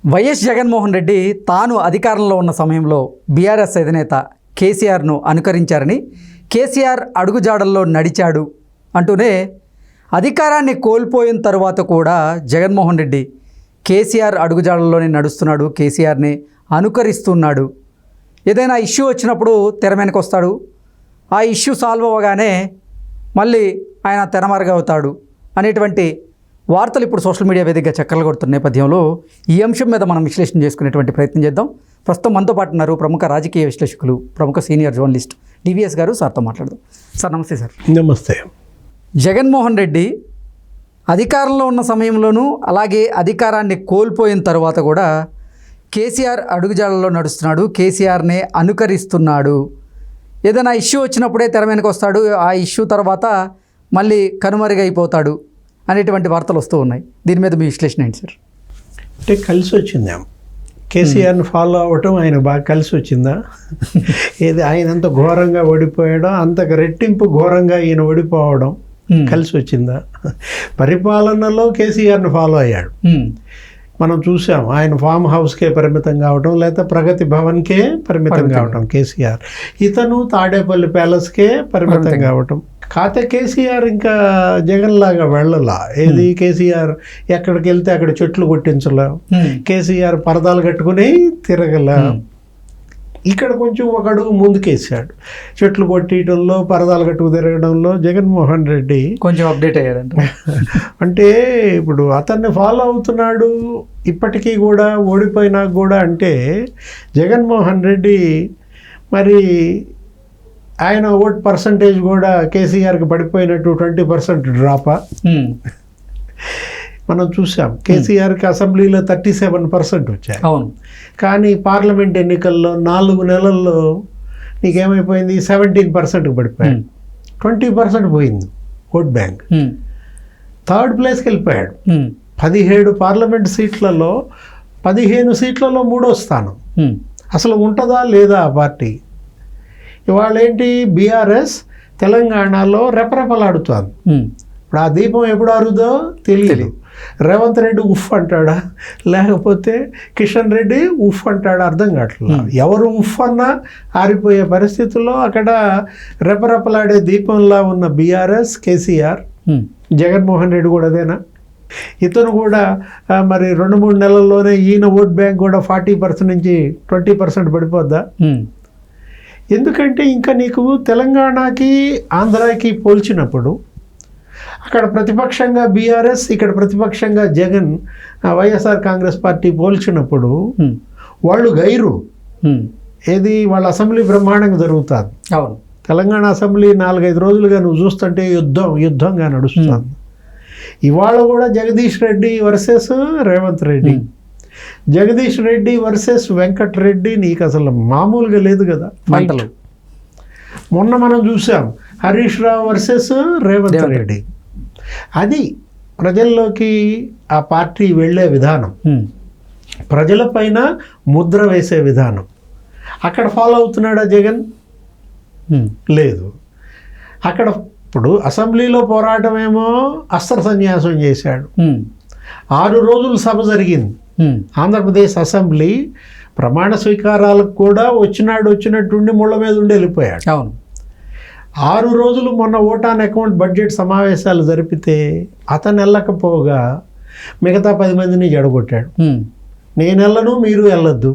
YS Jaganmohan Reddy తాను అధికారంలో ఉన్న సమయంలో బీఆర్ఎస్ అధినేత కేసీఆర్ను అనుకరించారని, కేసీఆర్ అడుగుజాడల్లో నడిచాడు అంటూనే అధికారాన్ని కోల్పోయిన తర్వాత కూడా జగన్మోహన్ రెడ్డి కేసీఆర్ అడుగుజాడల్లోనే నడుస్తున్నాడు, కేసీఆర్ని అనుకరిస్తున్నాడు. ఏదైనా ఇష్యూ వచ్చినప్పుడు తెర వెనక్కి వస్తాడు, ఆ ఇష్యూ సాల్వ్ అవ్వగానే మళ్ళీ ఆయన తెరమరుగవుతాడు అనేటువంటి వార్తలు ఇప్పుడు సోషల్ మీడియా వేదికగా చక్కర్లు కొడుతున్న నేపథ్యంలో ఈ అంశం మీద మనం విశ్లేషణ చేసుకునేటువంటి ప్రయత్నం చేద్దాం. ప్రస్తుతం మనతో పాటు ఉన్నారు ప్రముఖ రాజకీయ విశ్లేషకులు, ప్రముఖ సీనియర్ జర్నలిస్ట్ డివిఎస్ గారు. సార్తో మాట్లాడదాం. సార్ నమస్తే. సార్ నమస్తే. జగన్మోహన్ రెడ్డి అధికారంలో ఉన్న సమయంలోనూ, అలాగే అధికారాన్ని కోల్పోయిన తర్వాత కూడా కేసీఆర్ అడుగుజాడల్లో నడుస్తున్నాడు, కేసీఆర్నే అనుకరిస్తున్నాడు. ఏదైనా ఇష్యూ వచ్చినప్పుడే తెర వెనక్కి వస్తాడు, ఆ ఇష్యూ తర్వాత మళ్ళీ కనుమరుగైపోతాడు అనేటువంటి వార్తలు వస్తూ ఉన్నాయి. దీని మీద మీ విశ్లేషణ ఏంటి సార్? అంటే కలిసి వచ్చిందా కేసీఆర్ని ఫాలో అవ్వటం ఆయనకు బాగా కలిసి వచ్చిందా? ఏది ఆయన అంత ఘోరంగా ఓడిపోయాడో అంతకు రెట్టింపు ఘోరంగా ఈయన ఓడిపోవడం కలిసి వచ్చిందా? పరిపాలనలో కేసీఆర్ని ఫాలో అయ్యాడు. మనం చూసాం ఆయన ఫామ్ హౌస్కే పరిమితం కావటం, లేదా ప్రగతి భవన్కే పరిమితం కావటం కేసీఆర్. ఇతను తాడేపల్లి ప్యాలెస్కే పరిమితం కావటం. కాకపోతే కేసీఆర్ ఇంకా జగన్ లాగా వెళ్ళలా. ఏది కేసీఆర్ ఎక్కడికి వెళ్తే అక్కడ చెట్లు కొట్టించలా, కేసీఆర్ పరదాలు కట్టుకుని తిరగలా. ఇక్కడ కొంచెం ఒక అడుగు ముందుకేసాడు. చెట్లు కొట్టడంలో, పరదాలు కట్టుకు తిరగడంలో జగన్మోహన్ రెడ్డి కొంచెం అప్డేట్ అయ్యాడంట. అంటే ఇప్పుడు అతన్ని ఫాలో అవుతున్నాడు ఇప్పటికీ కూడా, ఓడిపోయినా కూడా. అంటే జగన్మోహన్ రెడ్డి మరి ఆయన ఓట్ పర్సంటేజ్ కూడా కేసీఆర్కి పడిపోయినట్టు 20% డ్రాపా మనం చూసాం. కేసీఆర్కి అసెంబ్లీలో 37% వచ్చాయి. అవును. కానీ పార్లమెంట్ ఎన్నికల్లో 4 నెలల్లో నీకేమైపోయింది? 17%కి పడిపోయాడు. 20% పోయింది ఓట్ బ్యాంక్. థర్డ్ ప్లేస్కి వెళ్ళిపోయాడు. 17 పార్లమెంట్ సీట్లలో 15 సీట్లలో 3వ స్థానం. అసలు ఉంటుందా లేదా ఆ పార్టీ? ఇవాళ ఏంటి, బీఆర్ఎస్ తెలంగాణలో రెపరెపలాడుతోంది. ఇప్పుడు ఆ దీపం ఎప్పుడు ఆరుదో తెలియదు. రేవంత్ రెడ్డి ఉఫ్ అంటాడా, లేకపోతే కిషన్ రెడ్డి ఉఫ్ అంటాడా అర్థం కావట్లేదు. ఎవరు ఉఫ్ అన్నా ఆరిపోయే పరిస్థితుల్లో అక్కడ రెపరెపలాడే దీపంలా ఉన్న బీఆర్ఎస్, కేసీఆర్, జగన్మోహన్ రెడ్డి కూడా అదేనా? ఇతను కూడా మరి 2-3 నెలల్లోనే ఈయన ఓట్ బ్యాంక్ కూడా 40% నుంచి 20% పడిపోద్దా? ఎందుకంటే ఇంకా నీకు తెలంగాణకి ఆంధ్రాకి పోల్చినప్పుడు అక్కడ ప్రతిపక్షంగా బీఆర్ఎస్, ఇక్కడ ప్రతిపక్షంగా జగన్, వైఎస్ఆర్ కాంగ్రెస్ పార్టీ పోల్చినప్పుడు వాళ్ళు గైరు. ఏది, వాళ్ళ అసెంబ్లీ బ్రహ్మాండంగా జరుగుతుంది. అవును. తెలంగాణ అసెంబ్లీ 4-5 రోజులుగా నువ్వు చూస్తుంటే యుద్ధంగా నడుస్తుంది. ఇవాళ కూడా జగదీష్ రెడ్డి వర్సెస్ రేవంత్ రెడ్డి, జగదీష్ రెడ్డి వర్సెస్ వెంకట్ రెడ్డి. నీకు అసలు మామూలుగా లేదు కదా ఫైట్లు. మొన్న మనం చూసాం హరీష్ రావు వర్సెస్ రేవంత్ రెడ్డి. అది ప్రజల్లోకి ఆ పార్టీ వెళ్ళే విధానం, ప్రజల పైన ముద్ర వేసే విధానం. అక్కడ ఫాలో అవుతున్నాడా జగన్? లేదు. అక్కడ ఇప్పుడు అసెంబ్లీలో పోరాటం ఏమో అస్త్ర సన్యాసం చేశాడు. 6 రోజులు సభ జరిగింది ఆంధ్రప్రదేశ్ అసెంబ్లీ. ప్రమాణ స్వీకారాలకు కూడా వచ్చినట్టుండి ముళ్ళ మీద ఉండి వెళ్ళిపోయాడు. అవును. 6 రోజులు మొన్న ఓట్ ఆన్ అకౌంట్ బడ్జెట్ సమావేశాలు జరిపితే అతను వెళ్ళకపోగా మిగతా 10 మందిని జడగొట్టాడు. నేను వెళ్ళను, మీరు వెళ్ళొద్దు.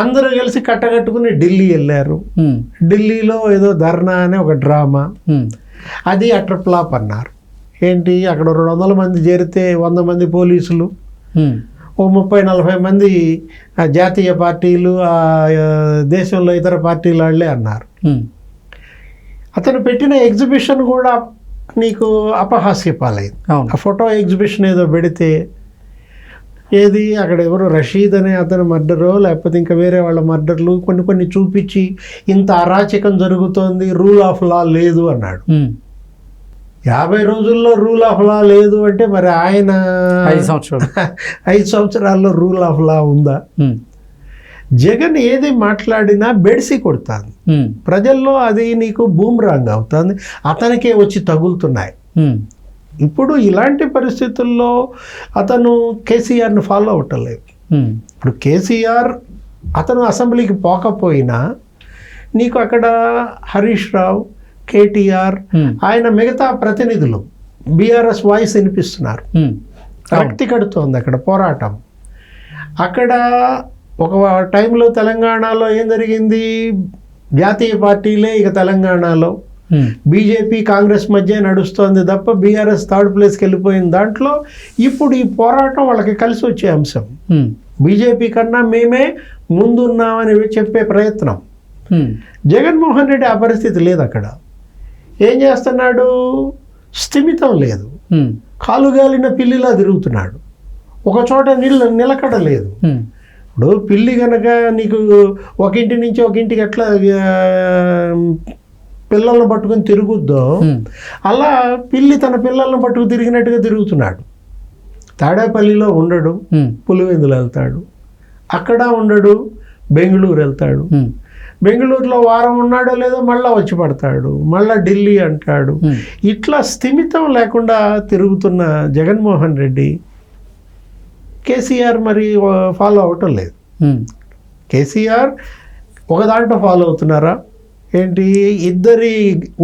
అందరూ కలిసి కట్టకట్టుకుని ఢిల్లీ వెళ్ళారు. ఢిల్లీలో ఏదో ధర్నా అనే ఒక డ్రామా, అది అటర్ ఫ్లాప్ అన్నారు. ఏంటి, అక్కడ 200 మంది చేరితే 100 మంది పోలీసులు, ఓ 30-40 మంది జాతీయ పార్టీలు, దేశంలో ఇతర పార్టీలు వాళ్ళే అన్నారు. అతను పెట్టిన ఎగ్జిబిషన్ కూడా నీకు అపహాస్యపాలైంది. ఆ ఫోటో ఎగ్జిబిషన్ ఏదో పెడితే, ఏది అక్కడ ఎవరు రషీద్ అనే అతను మర్డరో లేకపోతే ఇంకా వేరే వాళ్ళ మర్డర్లు కొన్ని చూపించి ఇంత అరాచకం జరుగుతోంది, రూల్ ఆఫ్ లా లేదు అన్నాడు. 50 రోజుల్లో రూల్ ఆఫ్ లా లేదు అంటే మరి ఆయన 5 సంవత్సరాల్లో రూల్ ఆఫ్ లా ఉందా? జగన్ ఏది మాట్లాడినా బెడిసి కొడుతుంది ప్రజల్లో. అది నీకు బూమ్రాంగ్ అవుతుంది, అతనికే వచ్చి తగులుతున్నాయి. ఇప్పుడు ఇలాంటి పరిస్థితుల్లో అతను కేసీఆర్ని ఫాలో అవ్వటలేదు. ఇప్పుడు కేసీఆర్ అతను అసెంబ్లీకి పోకపోయినా నీకు అక్కడ హరీష్ రావు, కేటీఆర్, ఆయన మిగతా ప్రతినిధులు బీఆర్ఎస్ వాయిస్ వినిపిస్తున్నారు. రక్తి కడుతోంది అక్కడ పోరాటం. అక్కడ ఒక టైంలో తెలంగాణలో ఏం జరిగింది, జాతీయ పార్టీలే ఇక తెలంగాణలో బీజేపీ కాంగ్రెస్ మధ్య నడుస్తోంది తప్ప బీఆర్ఎస్ థర్డ్ ప్లేస్కి వెళ్ళిపోయిన దాంట్లో ఇప్పుడు ఈ పోరాటం వాళ్ళకి కలిసి వచ్చే అంశం. బీజేపీ కన్నా మేమే ముందున్నామని చెప్పే ప్రయత్నం. జగన్మోహన్ రెడ్డి ఆ పరిస్థితి లేదు. అక్కడ ఏం చేస్తున్నాడు, స్థిమితం లేదు, కాలుగాలిన పిల్లిలా తిరుగుతున్నాడు, ఒక చోట నిలకడ లేదు. ఇప్పుడు పిల్లి కనుక నీకు ఒక ఇంటి నుంచి ఒక ఇంటికి ఎట్లా పిల్లలను పట్టుకుని తిరుగుద్దో అలా పిల్లి తన పిల్లలను పట్టుకు తిరిగినట్టుగా తిరుగుతున్నాడు. తాడేపల్లిలో ఉండడు, పులివెందులు వెళ్తాడు, అక్కడ ఉండడు, బెంగళూరు వెళ్తాడు, బెంగళూరులో వారం ఉన్నాడో లేదో మళ్ళీ వచ్చి పడతాడు, మళ్ళీ ఢిల్లీ అంటాడు. ఇట్లా స్థిమితం లేకుండా తిరుగుతున్న జగన్మోహన్ రెడ్డి కేసీఆర్ మరి ఫాలో అవటం లేదు. కేసీఆర్ ఒక దాంట్లో ఫాలో అవుతున్నారా ఏంటి, ఇద్దరి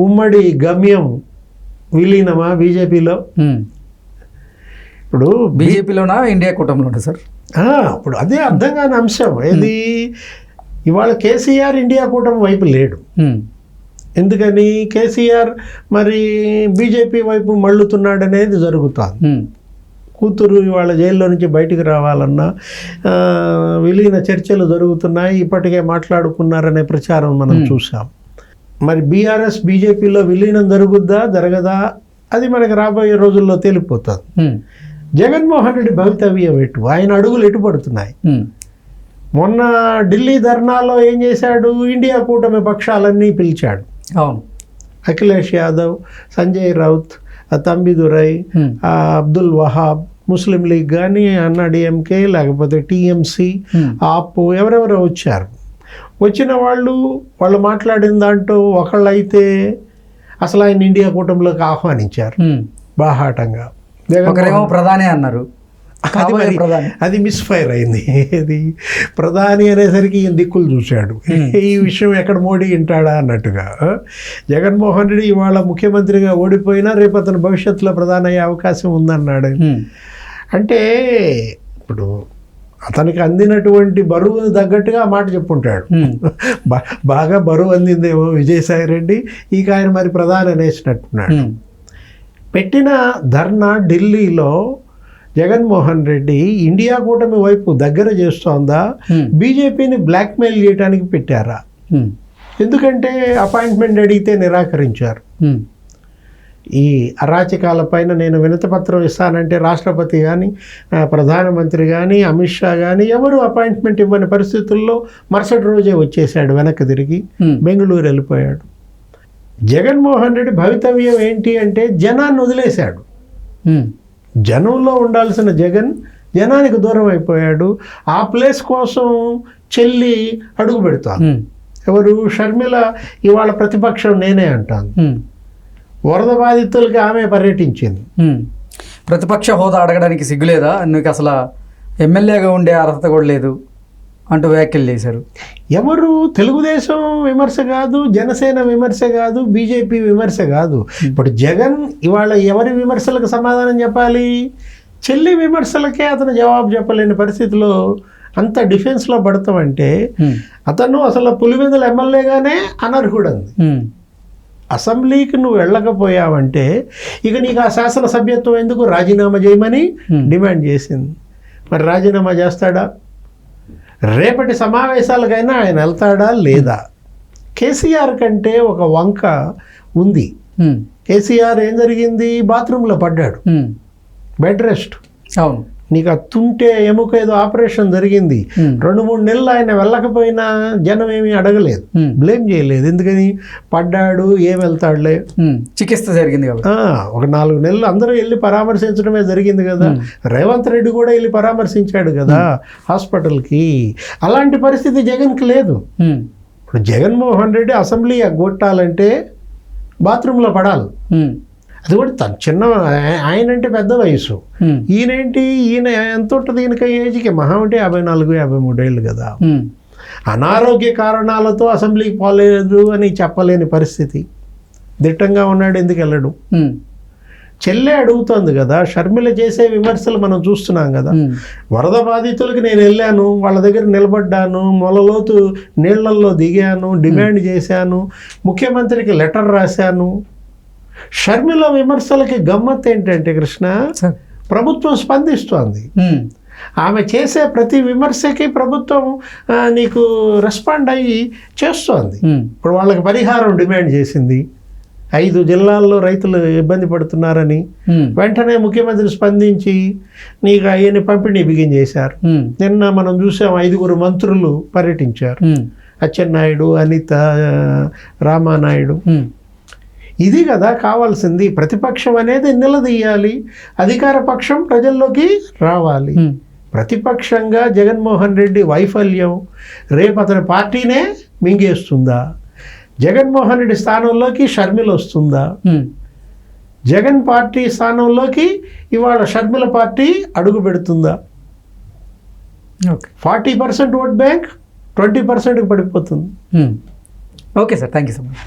ఉమ్మడి గమ్యం విలీనమా బీజేపీలో? ఇప్పుడు బీజేపీలోనా ఇండియా కూటమిలోనా సార్? ఇప్పుడు అదే అర్థం కాని అంశం. ఏది ఇవాళ కేసీఆర్ ఇండియా కూటమి వైపు లేడు. ఎందుకని కేసీఆర్ మరి బీజేపీ వైపు మళ్ళుతున్నాడు అనేది జరుగుతుంది. కూతురు ఇవాళ జైల్లో నుంచి బయటికి రావాలన్నా విలీన చర్చలు జరుగుతున్నాయి, ఇప్పటికే మాట్లాడుకున్నారనే ప్రచారం మనం చూసాం. మరి బీఆర్ఎస్ బీజేపీలో విలీనం జరుగుద్దా జరగదా అది మనకి రాబోయే రోజుల్లో తేలిపోతుంది. జగన్మోహన్ రెడ్డి భవితవ్యం ఎటు, ఆయన అడుగులు ఎటు పడుతున్నాయి. మొన్న ఢిల్లీ ధర్నాలో ఏం చేశాడు, ఇండియా కూటమి పక్షాలన్నీ పిలిచాడు. అవును, అఖిలేష్ యాదవ్, సంజయ్ రౌత్, తంబిదురై, అబ్దుల్ వహాబ్, ముస్లిం లీగ్ కానీ, అన్నాడీఎంకే, లేకపోతే టీఎంసీ, ఆప్, ఎవరెవరో వచ్చారు. వచ్చిన వాళ్ళు మాట్లాడిన దాంట్లో ఒకళ్ళైతే అసలు ఆయన ఇండియా కూటమిలోకి ఆహ్వానించారు బాహాటంగా. ఒకరేమో ప్రధాని అన్నారు, అది మిస్ఫైర్ అయింది. ఇది ప్రధాని అనేసరికి ఈయన దిక్కులు చూశాడు, ఈ విషయం ఎక్కడ మోడీ వింటాడా అన్నట్టుగా. జగన్మోహన్ రెడ్డి ఇవాళ ముఖ్యమంత్రిగా ఓడిపోయినా రేపు అతను భవిష్యత్తులో ప్రధాని అయ్యే అవకాశం ఉందన్నాడు. అంటే ఇప్పుడు అతనికి అందినటువంటి బరువు తగ్గట్టుగా ఆ మాట చెప్పుంటాడు. బాగా బరువు అందిందేమో విజయసాయి రెడ్డి, ఇక ఆయన మరి ప్రధాని అనేసినట్టున్నాడు. పెట్టిన ధర్నా ఢిల్లీలో జగన్మోహన్ రెడ్డి ఇండియా కూటమి వైపు దగ్గర చేస్తోందా, బీజేపీని బ్లాక్మెయిల్ చేయడానికి పెట్టారా? ఎందుకంటే అపాయింట్మెంట్ అడిగితే నిరాకరించారు. ఈ అరాచకాల పైన నేను వినతిపత్రం ఇస్తానంటే రాష్ట్రపతి కానీ, ప్రధానమంత్రి కానీ, అమిత్ షా కానీ ఎవరు అపాయింట్మెంట్ ఇవ్వని పరిస్థితుల్లో మరుసటి రోజే వచ్చేసాడు, వెనక్కి తిరిగి బెంగళూరు వెళ్ళిపోయాడు. జగన్మోహన్ రెడ్డి భవితవ్యం ఏంటి అంటే జనాన్ని వదిలేశాడు. జనంలో ఉండాల్సిన జగన్ జనానికి దూరం అయిపోయాడు. ఆ ప్లేస్ కోసం చెల్లి అడుగు పెడతాను. ఎవరు, షర్మిల ఇవాళ ప్రతిపక్షం నేనే అంటాను. వరద బాధితులకి ఆమె పర్యటించింది. ప్రతిపక్ష హోదా అడగడానికి సిగ్గులేదా, నీకు అసలు ఎమ్మెల్యేగా ఉండే అర్హత కూడా లేదు అంటూ వ్యాఖ్యలు చేశారు. ఎవరు, తెలుగుదేశం విమర్శ కాదు, జనసేన విమర్శ కాదు, బీజేపీ విమర్శ కాదు. ఇప్పుడు జగన్ ఇవాళ ఎవరి విమర్శలకు సమాధానం చెప్పాలి? చెల్లి విమర్శలకే అతను జవాబు చెప్పలేని పరిస్థితిలో అంత డిఫెన్స్లో పడతామంటే అతను అసలు పులివెందుల ఎమ్మెల్యేగానే అనర్హుడంది. అసెంబ్లీకి నువ్వు వెళ్ళకపోయావంటే ఇక నీకు ఆ శాసనసభ్యత్వం ఎందుకు, రాజీనామా చేయమని డిమాండ్ చేసింది. మరి రాజీనామా చేస్తాడా? రేపటి సమావేశాలకైనా ఆయన వెళ్తాడా లేదా? కేసీఆర్ కంటే ఒక వంక ఉంది. కేసీఆర్ ఏం జరిగింది, బాత్రూంలో పడ్డాడు, బెడ్ రెస్ట్. అవును, నీకు అత్తుంటే ఎముక ఏదో ఆపరేషన్ జరిగింది, 2-3 నెలలు ఆయన వెళ్ళకపోయినా జనం ఏమీ అడగలేదు, బ్లేమ్ చేయలేదు. ఎందుకని, పడ్డాడు, ఏం వెళ్తాడులే, చికిత్స జరిగింది కాబట్టి. ఒక 4 నెలలు అందరూ వెళ్ళి పరామర్శించడమే జరిగింది కదా. రేవంత్ రెడ్డి కూడా వెళ్ళి పరామర్శించాడు కదా హాస్పిటల్కి. అలాంటి పరిస్థితి జగన్కి లేదు. ఇప్పుడు జగన్మోహన్ రెడ్డి అసెంబ్లీ ఎగ్గొట్టాలంటే బాత్రూంలో పడాలి. అది కూడా తను చిన్న, ఆయన అంటే పెద్ద వయసు, ఈయన ఎంత ఉంటుంది ఈయనకి ఏజ్కి మహా అంటే 54, 53 ఏళ్ళు కదా. అనారోగ్య కారణాలతో అసెంబ్లీకి పోలేదు అని చెప్పలేని పరిస్థితి. దిట్టంగా ఉన్నాడు, ఎందుకు వెళ్ళడు? చెల్లె అడుగుతోంది కదా, షర్మిల చేసే విమర్శలు మనం చూస్తున్నాం కదా. వరద బాధితులకి నేను వెళ్ళాను, వాళ్ళ దగ్గర నిలబడ్డాను, మొలలోతు నీళ్లల్లో దిగాను, డిమాండ్ చేశాను, ముఖ్యమంత్రికి లెటర్ రాశాను. షర్మిల విమర్శలకి గమ్మత్ ఏంటంటే కృష్ణ, ప్రభుత్వం స్పందిస్తోంది. ఆమె చేసే ప్రతి విమర్శకి ప్రభుత్వం నీకు రెస్పాండ్ అయ్యి చేస్తోంది. ఇప్పుడు వాళ్ళకి పరిహారం డిమాండ్ చేసింది, 5 జిల్లాల్లో రైతులు ఇబ్బంది పడుతున్నారని. వెంటనే ముఖ్యమంత్రి స్పందించి నీకు అయ్యని పంపిణీ బిగించేశారు. నిన్న మనం చూసాం 5 మంత్రులు పర్యటించారు, అచ్చెన్నాయుడు, అనిత, రామానాయుడు. ఇది కదా కావాల్సింది. ప్రతిపక్షం అనేది నిలదీయాలి, అధికార పక్షం ప్రజల్లోకి రావాలి. ప్రతిపక్షంగా జగన్మోహన్ రెడ్డి వైఫల్యం రేపు అతని పార్టీనే మింగేస్తుందా? జగన్మోహన్ రెడ్డి స్థానంలోకి షర్మిల వస్తుందా? జగన్ పార్టీ స్థానంలోకి ఇవాళ షర్మిల పార్టీ అడుగు పెడుతుందా? 40% ఓట్ బ్యాంక్ 20%కి పడిపోతుంది. Okay sir, thank you so much.